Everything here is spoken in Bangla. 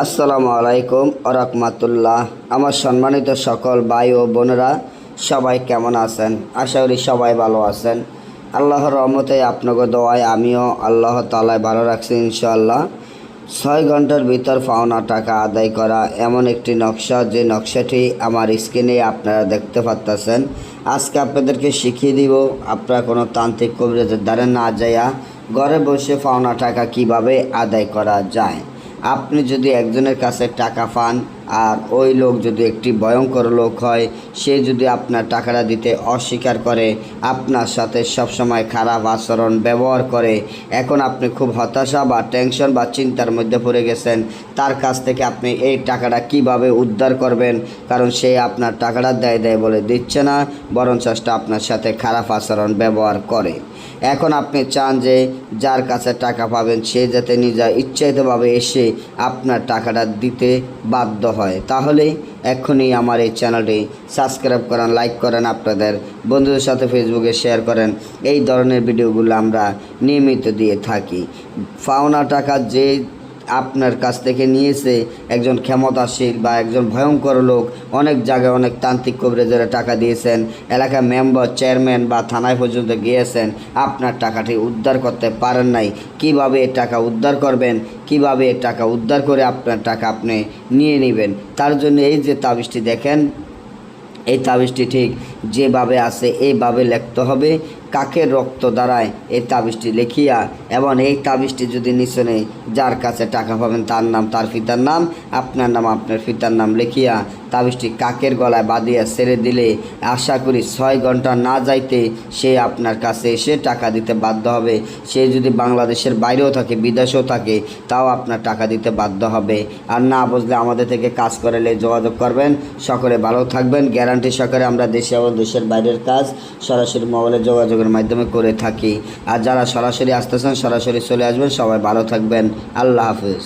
আসসালামু আলাইকুম আরহামাতুল্লাহ। আমার সম্মানিত সকল ভাই ও বোনেরা সবাই কেমন আছেন? আশা করি সবাই ভালো আছেন। আল্লাহর রহমতে আপনাকে দোয়ায় আমিও আল্লাহ তাআলা ভালো রাখছি ইনশাআল্লাহ। 6 ঘন্টার ভিতর পাওনা টাকা আদায় করা এমন একটি নকশা, যে নকশাটি আমার স্ক্রিনে আপনারা দেখতে পাচ্ছেন। আজকে আপনাদেরকে শিখিয়ে দিব আপনারা কোনো তান্ত্রিক কবিরাজের দ্বারা না যাইয়া ঘরে বসে পাওনা টাকা কিভাবে আদায় করা যায়। আপনি যদি একজনের কাছে টাকা পান আর ওই লোক যদি একটি ভয়ঙ্কর লোক হয়, সে যদি আপনার টাকাটা দিতে অস্বীকার করে, আপনার সাথে সবসময় খারাপ আচরণ ব্যবহার করে, এখন আপনি খুব হতাশা বা টেনশন বা চিন্তার মধ্যে পড়ে গেছেন, তার কাছ থেকে আপনি এই টাকাটা কিভাবে উদ্ধার করবেন? কারণ সে আপনার টাকাটা দেয় বলে দিচ্ছে না, বরং আপনার সাথে খারাপ আচরণ ব্যবহার করে। এখন আপনি চান যে যার কাছে টাকা পাবেন সে যাতে নিজের ইচ্ছাকৃতভাবে এসে আপনার টাকাটা দিতে বাধ্য হয়। তাহলে এখনই আমার এই চ্যানেলটি সাবস্ক্রাইব করেন, লাইক করেন, আপনাদের বন্ধুদের সাথে ফেসবুকে শেয়ার করেন। এই ধরনের ভিডিওগুলো আমরা নিয়মিত দিয়ে থাকি। পাওনা টাকা যে আপনার কাছ থেকে নিয়েছে একজন ক্ষমতাশীল বা একজন ভয়ঙ্কর লোক, অনেক জায়গায় অনেক তান্ত্রিক কবিরাজেরা টাকা দিয়েছেন, এলাকার মেম্বার, চেয়ারম্যান বা থানায় পর্যন্ত গিয়েছেন, আপনার টাকাটি উদ্ধার করতে পারেন নাই। কিভাবে এই টাকা উদ্ধার করবেন, কিভাবে এই টাকা উদ্ধার করে আপনার টাকা আপনি নিয়ে নেবেন, তার জন্য এই যে তাবিজটি দেখেন, এই তাবিজটি ঠিক যেভাবে আছে এইভাবে লিখতে হবে। কাকের রক্ত দ্বারায় এই তাবিজটি লিখিয়া, এবং এই তাবিজটি যদি নিচনে যার কাছে টাকা পাবেন তার নাম, তার পিতার নাম, আপনার নাম, আপনার পিতার নাম লিখিয়া তাবিজটি কাকের গলায় বাঁধিয়া ছেড়ে দিলে আশা করি 6 ঘন্টা না যাইতে সে আপনার কাছে এসে টাকা দিতে বাধ্য হবে। সে যদি বাংলাদেশের বাইরেও থাকে, বিদেশেও থাকে, তাও আপনার টাকা দিতে বাধ্য হবে। আর না বুঝলে আমাদের থেকে কাজ করালে যোগাযোগ করবেন। সকলে ভালো থাকবেন। গ্যারান্টি সহকারে আমরা দেশে এবং দেশের বাইরের কাজ সরাসরি মোবাইলে যোগাযোগের মাধ্যমে করে থাকি। আর যারা সরাসরি আসতেছেন সরাসরি চলে আসবেন। সবাই ভালো থাকবেন। আল্লাহ হাফেজ।